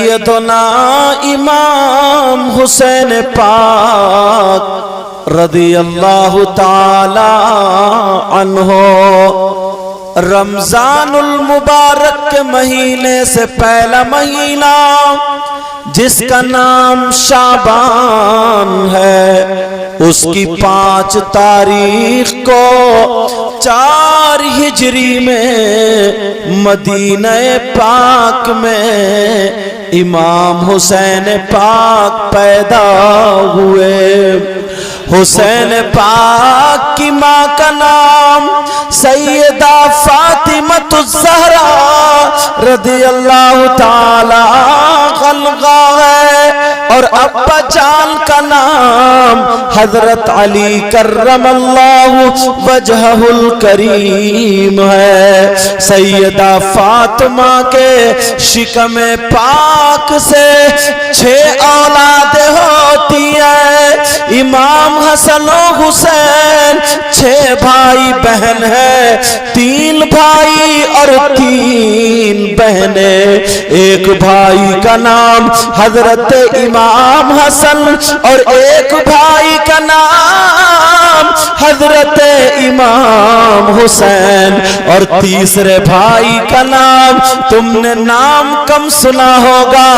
سیدنا امام حسین پاک رضی اللہ تعالی عنہ رمضان المبارک کے مہینے سے پہلا مہینہ جس کا نام شعبان ہے، اس کی 5 تاریخ کو 4 ہجری میں مدینہ پاک میں امام حسین پاک پیدا ہوئے۔ حسین پاک کی ماں کا نام سیدہ فاطمہ الزہرا رضی اللہ تعالی عنہا ہے، اور ابا جان کا نام حضرت علی کرم اللہ وجہہ الکریم ہے۔ سیدہ فاطمہ کے شکم پاک سے 6 اولادیں ہوتی ہیں۔ امام حسن و حسین 6 بھائی بہن ہیں، 3 بھائی اور 3 بہنیں۔ ایک بھائی کا نام حضرت امام حسن اور ایک بھائی کا نام حضرت امام حسین، اور تیسرے بھائی کا نام تم نے نام کم سنا ہوگا،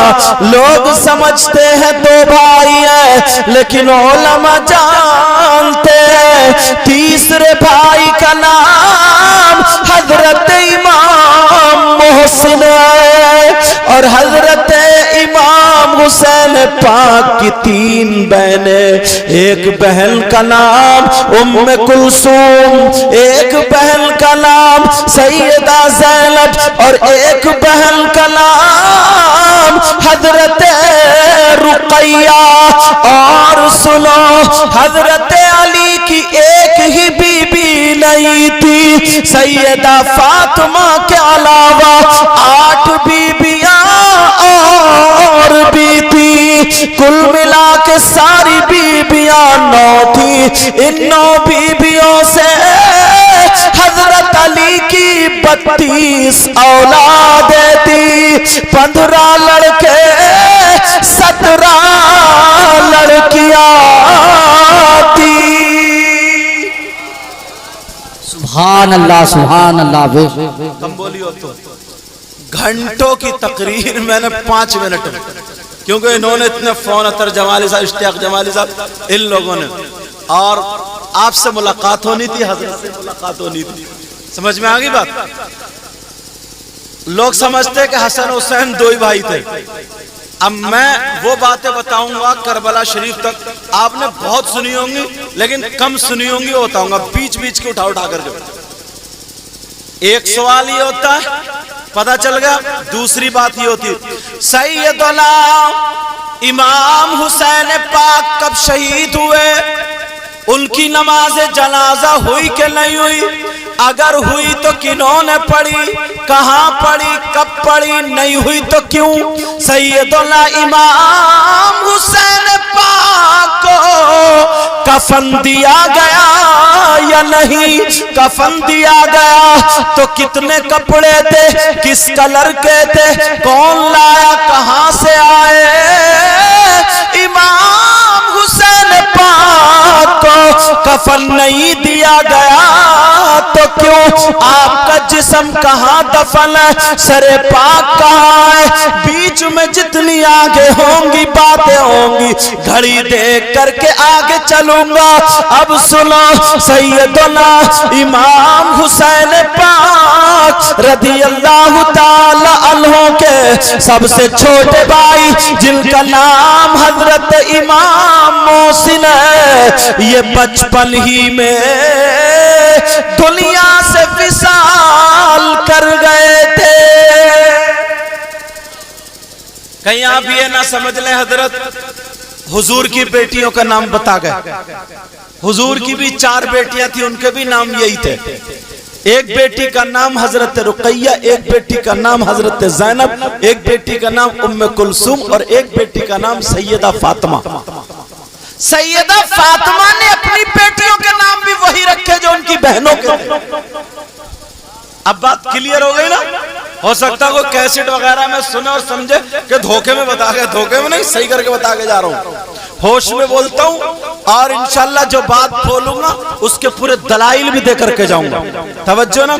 لوگ سمجھتے ہیں 2 بھائی ہیں، لیکن علماء جانتے ہیں تیسرے بھائی کا نام حضرت امام محسن ہے، اور حضرت امام حسین پاک کی 3 بہنیں۔ ایک بہن کا نام ام کلثوم، ایک بہن کا نام سیدہ زینب، اور ایک بہن کا نام حضرت رقیہ۔ اور سنو، حضرت علی کی ایک ہی بیوی نہیں تھی، سیدہ فاطمہ کے علاوہ 8 بیویاں اور بھی تھی۔ کل ملا کے ساری بیویاں 9 تھی۔ ان 9 بیویوں سے حضرت علی کی 32 اولادیں تھی، 15 لڑکے 17 لڑکیاں تھی۔ سبحان اللہ سبحان اللہ۔ کم بولی ہو تو گھنٹوں کی تقریر میں نے 5 منٹ، کیونکہ انہوں نے اتنے فون اطہر جمالی صاحب، اشتیاق جمالی صاحب، ان لوگوں نے، اور آپ سے ملاقات ہونی تھی، حضرت سے ملاقات ہونی تھی۔ سمجھ میں آگئی بات؟ لوگ سمجھتے کہ حسن حسین 2 ہی بھائی تھے۔ اب میں وہ باتیں بتاؤں گا کربلا شریف تک، آپ نے بہت سنی ہوں گی لیکن کم سنی ہوں گی، وہ بتاؤں گا بیچ بیچ کے اٹھا کر جو۔ ایک سوال یہ ہوتا ہے، پتہ چل گیا۔ دوسری بات یہ ہوتی ہے، سیدنا امام حسین پاک کب شہید ہوئے؟ ان کی نماز جنازہ ہوئی کہ نہیں ہوئی؟ اگر ہوئی تو کنہوں نے پڑھی، کہاں پڑھی، کب پڑھی؟ نہیں ہوئی تو کیوں؟ سیدنا امام حسین پاک کو کفن دیا گیا یا نہیں؟ کفن دیا گیا تو کتنے کپڑے تھے، کس کلر کے تھے، کون لایا، کہاں سے آئے؟ امام حسین پاک کو کفن نہیں دیا گیا تو کیوں؟ آپ کا جسم کہاں دفن ہے، سر پاک کہاں ہے؟ بیچ میں جتنی آگے ہوں گی باتیں ہوں گی، گھڑی دیکھ کر کے آگے چلوں گا۔ اب سنو، سیدنا امام حسین پاک رضی اللہ تعالی عنہ کے سب سے چھوٹے بھائی جن کا نام حضرت امام محسن ہے، یہ بچپن ہی میں دنیا سے وصال کر گئے تھے۔ کہیں آپ یہ نہ سمجھ لیں حضرت حضور کی بیٹیوں کا نام بتا گئے۔ حضور کی بھی 4 بیٹیاں تھیں، ان کے بھی نام یہی تھے۔ ایک بیٹی کا نام حضرت رقیہ، ایک بیٹی کا نام حضرت زینب، ایک بیٹی کا نام ام کلثوم، اور ایک بیٹی کا نام سیدہ فاطمہ۔ سیدہ فاطمہ نے اپنی بیٹیوں کے نام بھی وہی رکھے جو ان کی بہنوں کے تھے۔ اب بات کلیئر ہو گئی نا؟ ہو سکتا ہے کوئی کیسٹ وغیرہ میں سنے اور سمجھے کہ دھوکے میں بتا کے، دھوکے میں نہیں صحیح کر کے بتا کے جا رہا ہوں، ہوش میں بولتا ہوں، اور انشاءاللہ جو بات بولوں گا اس کے پورے دلائل بھی دے کر کے جاؤں گا۔ توجہ نا،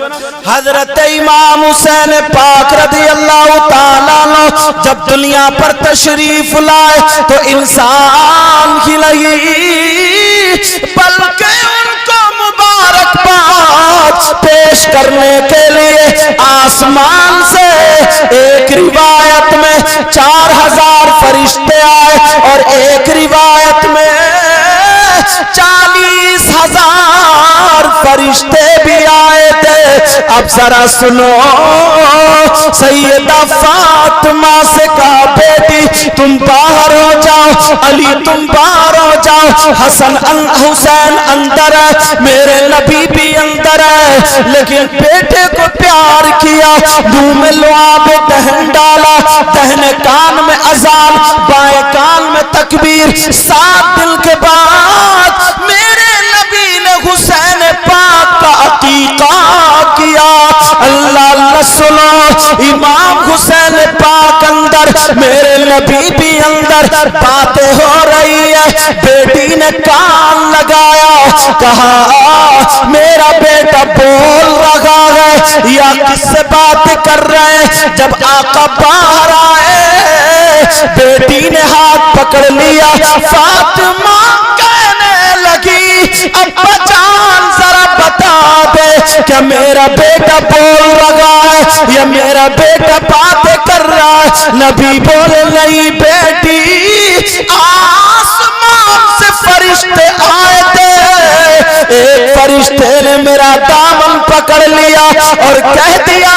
حضرت امام حسین پاک رضی اللہ تعالیٰ عنہ جب دنیا پر تشریف لائے تو انسان ہی نہیں بلکہ ان کو مبارکباد پیش کرنے کے لیے آسمان سے ایک روایت میں 4000 فرشتے آئے اور ایک روایت میں 40,000 فرشتے بھی آئے تھے۔ اب ذرا سنو، سیدہ فاطمہ سے کہا بیٹی تم باہر ہو جاؤ، علی تم باہر ہو جاؤ، حسن حسین اندر ہے، میرے نبی بھی اندر ہے، لیکن بیٹے کو پیار کیا، منہ میں لعاب دہن ڈالا، دہنے کان میں اذان، بائیں کان میں تکبیر۔ 7 دن کے بعد میرے نبی نے حسین پاک کا عقیقہ کیا۔ اللہ اللہ سنو، امام حسین پاک اندر، میرے نبی بھی اندر، باتیں ہو رہی ہے، بیٹی نے کان لگایا، کہا میرا بیٹا بول رہا ہے یا کس سے بات کر رہے ہیں؟ جب آقا باہر آئے بیٹی نے ہاتھ پکڑ لیا، فاطمہ کہنے لگی ابا جان ذرا بتا دے کہ میرا بیٹا بول رہا ہے یا میرا بیٹا باتیں کر رہا ہے؟ نبی بولے نہیں بیٹی، آسمان سے فرشتے آئے تھے، ایک فرشتے نے میرا دامن پکڑ لیا اور کہہ دیا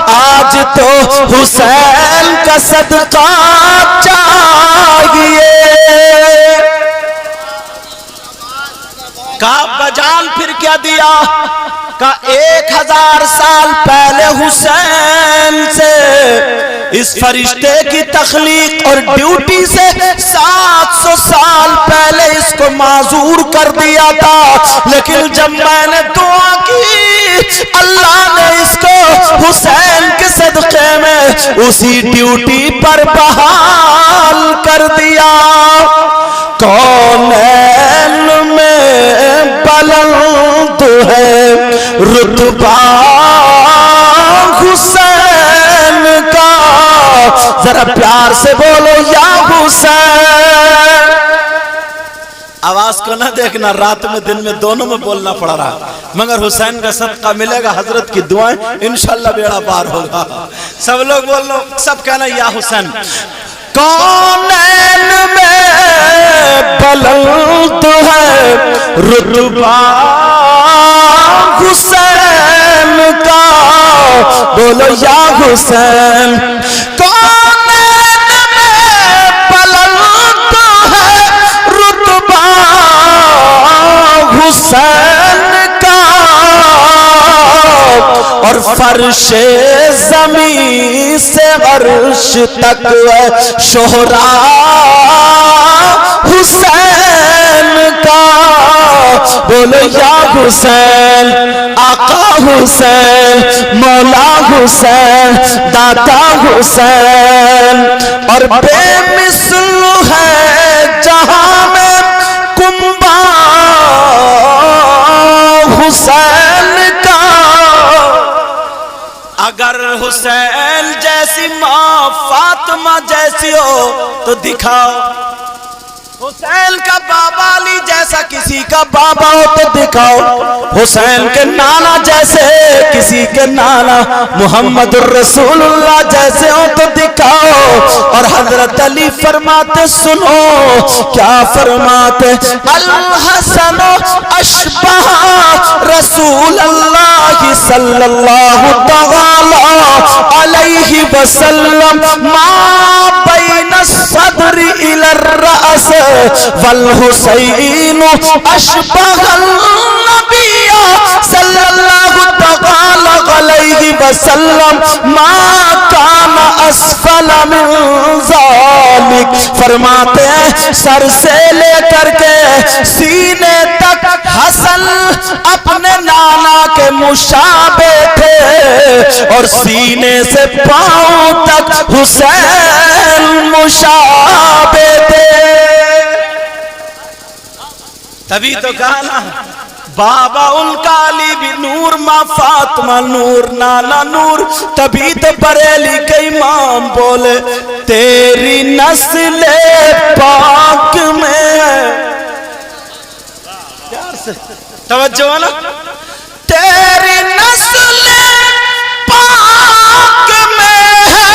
آج تو حسین کا صدقہ چاہیے۔ کہا بجان پھر کیا دیا؟ کہا 1000 سال پہلے حسین سے اس فرشتے کی تخلیق اور ڈیوٹی سے 700 سال پہلے اس کو معذور کر دیا تھا، لیکن جب میں نے دعا کی اللہ نے اس کو حسین کے صدقے میں اسی ڈیوٹی پر بحال کر دیا۔ کونین میں بلند ہے رتبہ حسین کا، ذرا پیار سے بولو یا حسین۔ آواز کو نہ دیکھنا، رات میں دن میں دونوں میں بولنا پڑ رہا، مگر حسین کا صدقہ ملے گا، حضرت کی دعائیں انشاءاللہ بیڑا پار ہوگا۔ سب لوگ بولو، سب کہنا یا حسین۔ کونین میں بلند ہے رتبہ حسین کا، بولو یا حسین۔ کونین میں بلند ہے رتبہ حسین کا، اور فرش زمین سے عرش تک شہرا حسین کا، بولو یا حسین۔ آقا حسین، مولا حسین، داتا حسین، اور بے مثل ہے جہاں میں کنبہ حسین کا۔ اگر حسین جیسی ماں فاطمہ جیسی ہو تو دکھاؤ، حسین کا بابا علی جیسا کسی کا بابا ہو تو دکھاؤ، حسین کے نانا جیسے کسی کے نانا محمد الرسول اللہ جیسے ہو تو دکھاؤ۔ اور حضرت علی فرماتے سنو کیا فرماتے، الحسن اشبہ رسول اللہ صلی اللہ تعالی علیہ وسلم ما بین الصدر الی الرأس والحسین اشبہ النبی صلی اللہ تعالی علیہ وسلم ما کان اسفل من ذالک فرماتے ہیں سر سے لے کر کے سینے تک حسن اپنے نانا کے مشابہ تھے اور سینے سے پاؤں تک حسین مشابہ تھے. تبھی تو کہا نا بابا ان کا علی بھی نور، ماں فاطمہ نور، نانا نور. تبھی تو بریلی کے امام بولے تیری نسل پاک میں ہے. توجہ نا، تیری نسل پاک میں ہے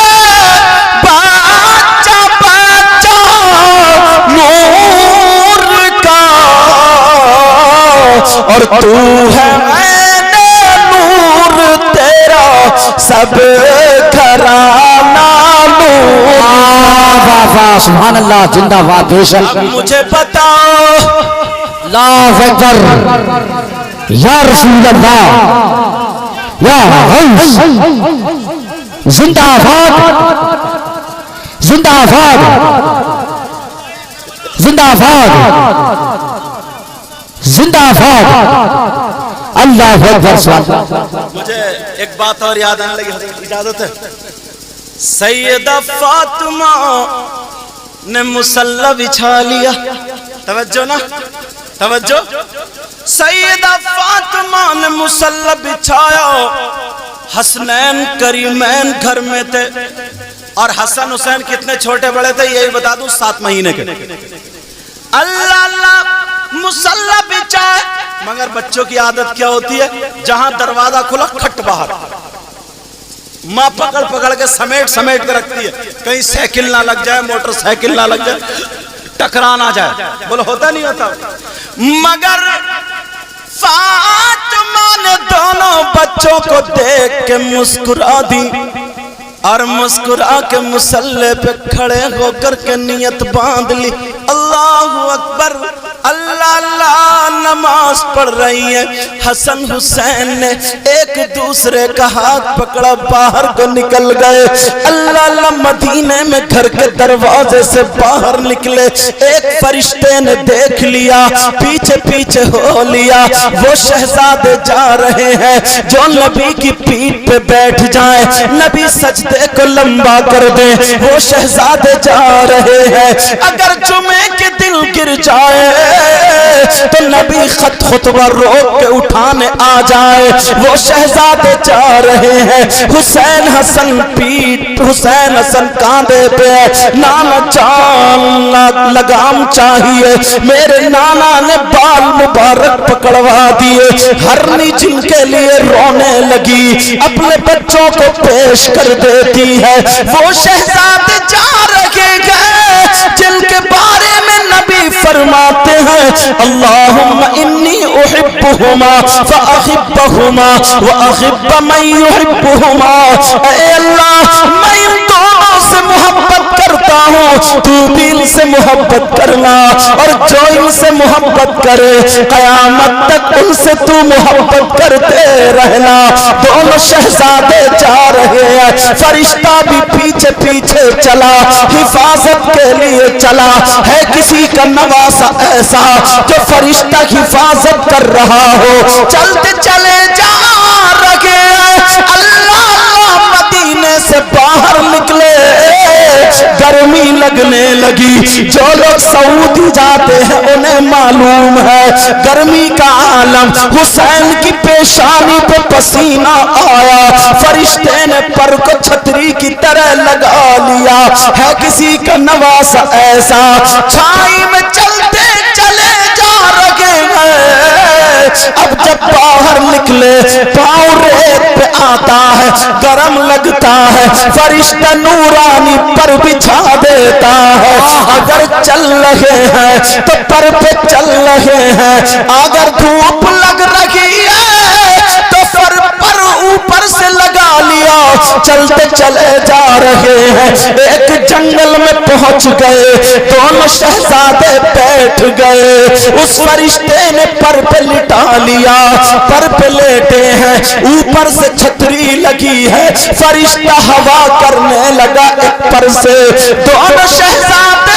بچہ بچہ نور کا، اور تو ہے میں نور تیرا سب گھرانہ نور. واہ واہ سبحان اللہ، زندہ باد بے شک. مجھے بتاؤ اللہ اکبر یا رسول اللہ یا غوث، زندہ باد زندہ باد زندہ باد زندہ باد. اللہ اکبر سبحان اللہ. مجھے ایک بات اور یاد آنے لگی، حضرت اجازت ہے. سیدہ فاطمہ نے مصلی بچھا لیا. توجہ نا، توجہ. سیدہ فاطمہ نے مصلی بچھایا. حسنین کریمین گھر میں تھے اور حسن حسین کتنے چھوٹے بڑے تھے یہی بتا دوں، 7 مہینے کے. اللہ اللہ مصلی بچھائے، مگر بچوں کی عادت کیا ہوتی ہے، جہاں دروازہ کھلا کھٹ باہر. ماں پکڑ پکڑ کے سمیٹ سمیٹ کے رکھتی ہے کہیں سائیکل نہ لگ جائے، موٹر سائیکل نہ لگ جائے، ٹکرا نہ جائے. بولو ہوتا نہیں ہوتا. مگر فاطمہ نے دونوں بچوں کو دیکھ کے مسکرا دی اور مسکرا کے مصلی پہ کھڑے ہو کر کے نیت باندھ لی. اللہ اکبر، اللہ اللہ نماز پڑھ رہی ہے. حسن حسین نے ایک دوسرے کا ہاتھ پکڑا، باہر کو نکل گئے. اللہ اللہ مدینے میں گھر کے دروازے سے باہر نکلے. ایک فرشتے نے دیکھ لیا، پیچھے پیچھے ہو لیا. وہ شہزادے جا رہے ہیں جو نبی کی پیٹھ پہ بیٹھ جائیں، نبی سجدے کو لمبا کر دیں. وہ شہزادے جا رہے ہیں، اگر جمعے کے دن گر جائے تو نبی خطبہ روک کے اٹھانے آ جائے. وہ شہزادے جا رہے ہیں، حسین حسن پیٹ، حسین حسن کاندھے پہ. نانا جان لگام چاہیے. میرے نانا نے بال مبارک پکڑوا دیے. ہرنی جن کے لیے رونے لگی، اپنے بچوں کو پیش کر دیتی ہے. وہ شہزادے جا رہے ہیں جن کے بارے میں نبی فرماتے ہیں اللہم انی احبہما فاحبہما واحب من یحبہما. اے اللہ میں ان دونوں سے محبت کرتا ہوں، تو بھی ان سے محبت کرنا، اور جو ان سے محبت کرے قیامت تک ان سے تو محبت کرتے رہنا. دونوں شہزادے جا رہے ہیں، فرشتہ بھی پیچھے پیچھے چلا، حفاظت کے لیے چلا. ہے کسی کا نواسا ایسا جو فرشتہ حفاظت کر رہا ہو؟ چلتے چلے جا رہے ہیں. اللہ مدینے سے باہر نکلے، گرمی لگنے لگی. جو لوگ سعودی جاتے ہیں انہیں معلوم ہے گرمی کا عالم. حسین کی پیشانی پہ پسینہ آیا، فرشتے نے پر کو چھتری کی طرح لگا لیا. ہے کسی کا نواسا ایسا، چھائی میں چلتے چلے جا رہے ہیں. اب جب باہر نکلے پاؤں ریت پہ آتا ہے، گرم لگتا ہے، فرشتہ نورانی پر بچھا دیتا ہے. اگر چل رہے ہیں تو پر پہ چل رہے ہیں، اگر دھوپ لگ رہی ہے تو پر اوپر سے لگا لیا. چلتے چلے جا رہے ہیں، ایک جنگل میں پہنچ گئے. دونوں شہزادے بیٹھ گئے. اس فرشتے نے پر پہ لٹا لیا، پر پہ لیٹے ہیں، اوپر سے چھتری لگی ہے. فرشتہ ہوا کرنے لگا ایک پر سے. دونوں شہزادے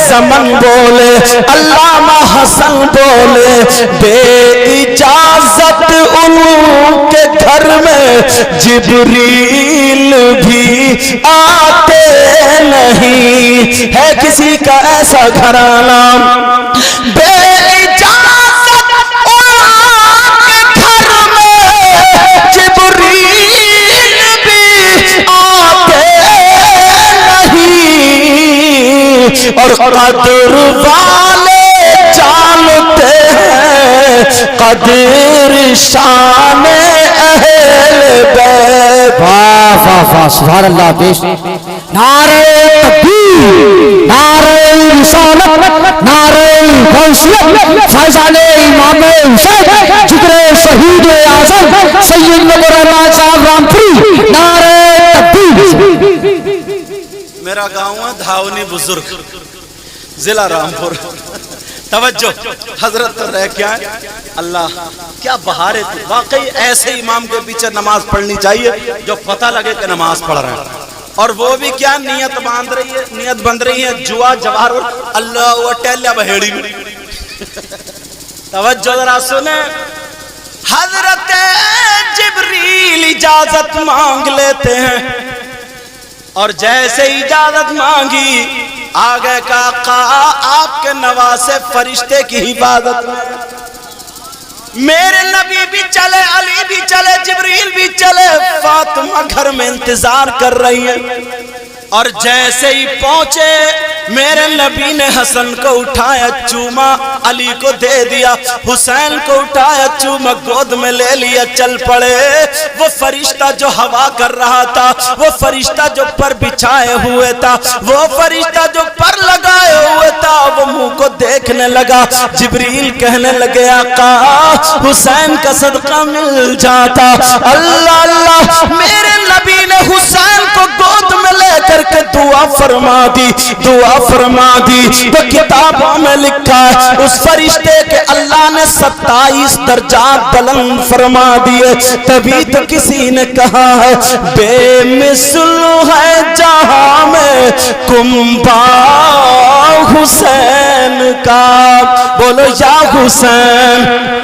زمن بولے علامہ حسن بولے بے اجازت ان کے گھر میں جبریل بھی آتے نہیں ہے کسی کا ایسا گھرانہ بے اجازت ان کے گھر میں جبریل بھی آتے نہیں اور قدر والے جانتے ہیں قدر شان اہل بیت واہ واہ واہ سبحان اللہ بیش نعرہ تکبیر نعرہ رسالت نعرہ غوثیت فیضان امام حسین ذکر شہید اعظم سید نور احمد صاحب رامپوری نعرہ تکبیر میرا گاؤں ہے دھاونی بزرگ ضلع رامپور توجہ حضرت رہ کیا ہے اللہ کیا بہار ہے واقعی ایسے امام کے پیچھے نماز پڑھنی چاہیے جو پتہ لگے کہ نماز پڑھ رہے ہیں اور وہ بھی کیا نیت باندھ رہی ہے نیت بن رہی ہے جوا جوار اللہ و ٹیلیا بہیڑی میں توجہ ذرا سنیں حضرت جبریل اجازت مانگ لیتے ہیں اور جیسے اجازت مانگی آگے کا آقا آپ کے نواسے فرشتے کی حفاظت میرے نبی بھی چلے علی بھی چلے جبریل بھی چلے فاطمہ گھر میں انتظار کر رہی ہے اور جیسے ہی پہنچے میرے نبی نے حسن کو اٹھایا چوما علی کو دے دیا حسین کو اٹھایا چوما گود میں لے لیا چل پڑے وہ فرشتہ جو ہوا کر رہا تھا وہ فرشتہ جو پر بچھائے ہوئے تھا وہ فرشتہ جو پر لگائے ہوئے تھا وہ منہ کو دیکھنے لگا جبریل کہنے لگے آقا حسین کا صدقہ مل جاتا اللہ اللہ میرے نبی نے حسین کو گود میں لے کر کے دعا فرما دی تو کتابوں میں لکھا ہے اس فرشتے کے اللہ نے 27 درجات بلند فرما دیے تبھی تو کسی نے کہا ہے بے مثل ہے جہاں میں کنبہ حسین کا بولو یا حسین